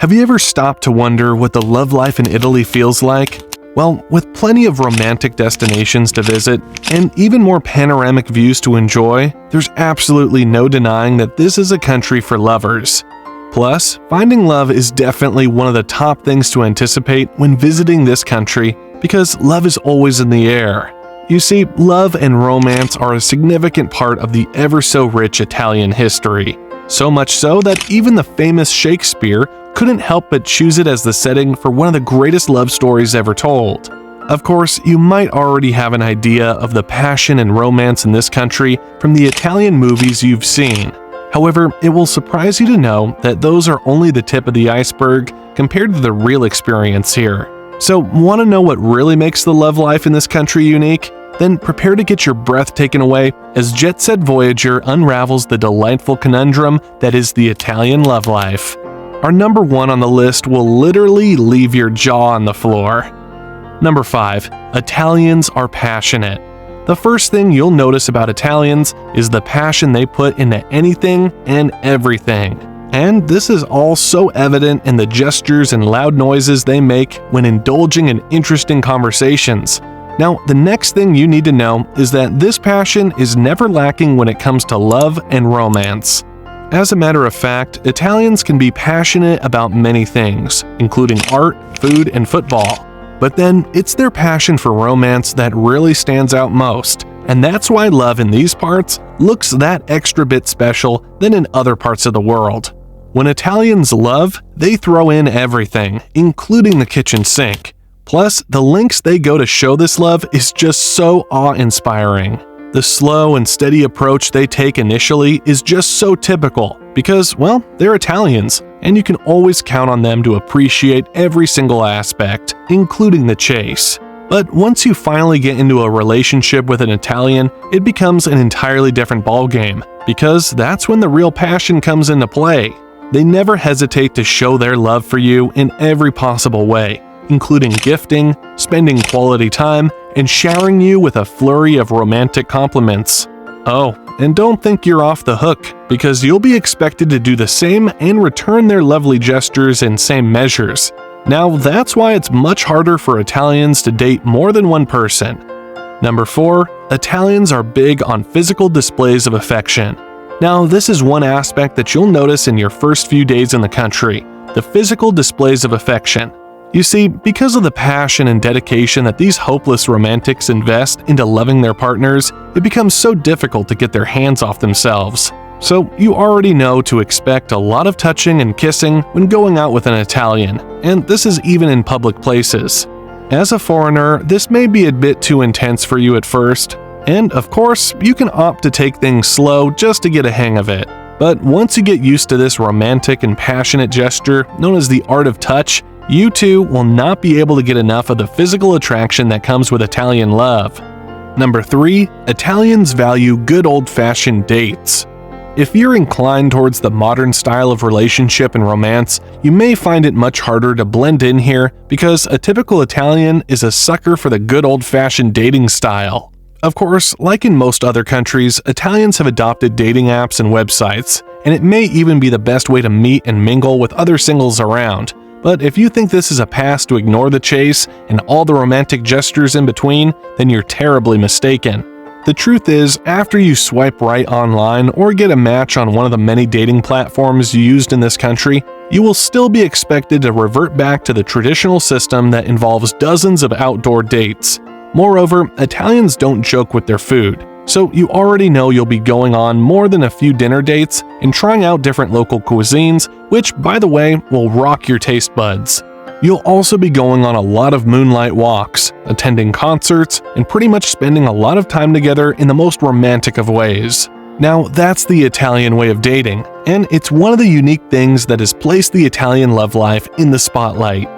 Have you ever stopped to wonder what the love life in Italy feels like? Well, with plenty of romantic destinations to visit and even more panoramic views to enjoy, there's absolutely no denying that this is a country for lovers. Plus, finding love is definitely one of the top things to anticipate when visiting this country because love is always in the air. You see, love and romance are a significant part of the ever-so-rich Italian history. So much so that even the famous Shakespeare couldn't help but choose it as the setting for one of the greatest love stories ever told. Of course, you might already have an idea of the passion and romance in this country from the Italian movies you've seen. However, it will surprise you to know that those are only the tip of the iceberg compared to the real experience here. So, want to know what really makes the love life in this country unique? Then prepare to get your breath taken away as Jet Set Voyager unravels the delightful conundrum that is the Italian love life. Our number 1 on the list will literally leave your jaw on the floor. Number 5. Italians are passionate. The first thing you'll notice about Italians is the passion they put into anything and everything. And this is all so evident in the gestures and loud noises they make when indulging in interesting conversations. Now, the next thing you need to know is that this passion is never lacking when it comes to love and romance. As a matter of fact, Italians can be passionate about many things, including art, food, and football. But then, it's their passion for romance that really stands out most, and that's why love in these parts looks that extra bit special than in other parts of the world. When Italians love, they throw in everything, including the kitchen sink. Plus, the lengths they go to show this love is just so awe-inspiring. The slow and steady approach they take initially is just so typical because, well, they're Italians, and you can always count on them to appreciate every single aspect, including the chase. But once you finally get into a relationship with an Italian, it becomes an entirely different ballgame, because that's when the real passion comes into play. They never hesitate to show their love for you in every possible way, including gifting, spending quality time, and showering you with a flurry of romantic compliments. Oh, and don't think you're off the hook, because you'll be expected to do the same and return their lovely gestures in same measures. Now, that's why it's much harder for Italians to date more than one person. Number 4. Italians are big on physical displays of affection. Now, this is one aspect that you'll notice in your first few days in the country, the physical displays of affection. You see, because of the passion and dedication that these hopeless romantics invest into loving their partners, it becomes so difficult to get their hands off themselves. So you already know to expect a lot of touching and kissing when going out with an Italian, and this is even in public places. As a foreigner, this may be a bit too intense for you at first, and of course, you can opt to take things slow just to get a hang of it. But once you get used to this romantic and passionate gesture known as the art of touch, you too will not be able to get enough of the physical attraction that comes with Italian love. Number 3. Italians value good old-fashioned dates. If you're inclined towards the modern style of relationship and romance, you may find it much harder to blend in here because a typical Italian is a sucker for the good old-fashioned dating style. Of course, like in most other countries, Italians have adopted dating apps and websites, and it may even be the best way to meet and mingle with other singles around. But if you think this is a pass to ignore the chase and all the romantic gestures in between, then you're terribly mistaken. The truth is, after you swipe right online or get a match on one of the many dating platforms used in this country, you will still be expected to revert back to the traditional system that involves dozens of outdoor dates. Moreover, Italians don't joke with their food, so you already know you'll be going on more than a few dinner dates and trying out different local cuisines, which, by the way, will rock your taste buds. You'll also be going on a lot of moonlight walks, attending concerts, and pretty much spending a lot of time together in the most romantic of ways. Now, that's the Italian way of dating, and it's one of the unique things that has placed the Italian love life in the spotlight.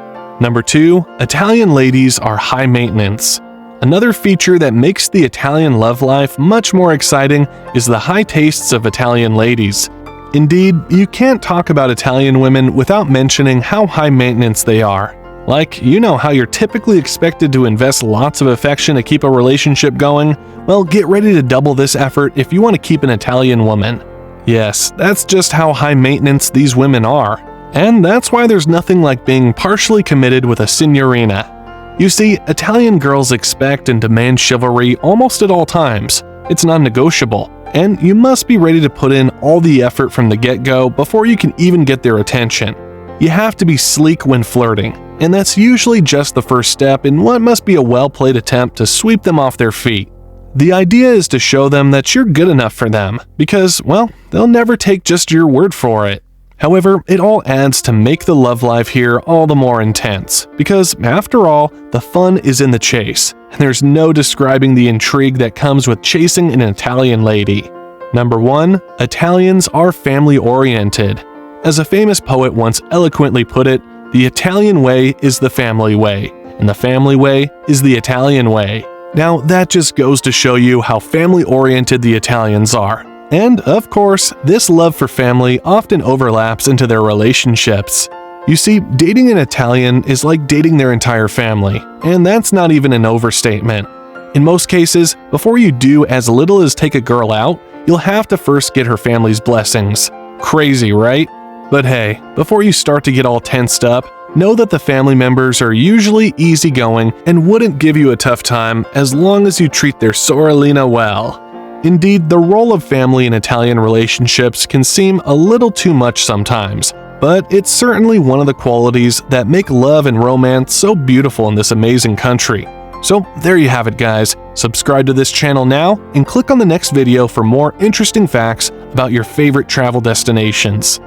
Number 2. Italian ladies are high maintenance. Another feature that makes the Italian love life much more exciting is the high tastes of Italian ladies. Indeed, you can't talk about Italian women without mentioning how high maintenance they are. Like, you know how you're typically expected to invest lots of affection to keep a relationship going? Well, get ready to double this effort if you want to keep an Italian woman. Yes, that's just how high maintenance these women are. And that's why there's nothing like being partially committed with a signorina. You see, Italian girls expect and demand chivalry almost at all times. It's non-negotiable, and you must be ready to put in all the effort from the get-go before you can even get their attention. You have to be sleek when flirting, and that's usually just the first step in what must be a well-played attempt to sweep them off their feet. The idea is to show them that you're good enough for them, because, well, they'll never take just your word for it. However, it all adds to make the love life here all the more intense, because, after all, the fun is in the chase, and there's no describing the intrigue that comes with chasing an Italian lady. Number 1. Italians are family-oriented. As a famous poet once eloquently put it, the Italian way is the family way, and the family way is the Italian way. Now, that just goes to show you how family-oriented the Italians are. And, of course, this love for family often overlaps into their relationships. You see, dating an Italian is like dating their entire family, and that's not even an overstatement. In most cases, before you do as little as take a girl out, you'll have to first get her family's blessings. Crazy, right? But hey, before you start to get all tensed up, know that the family members are usually easygoing and wouldn't give you a tough time as long as you treat their sorellina well. Indeed, the role of family in Italian relationships can seem a little too much sometimes, but it's certainly one of the qualities that make love and romance so beautiful in this amazing country. So there you have it, guys. Subscribe to this channel now and click on the next video for more interesting facts about your favorite travel destinations.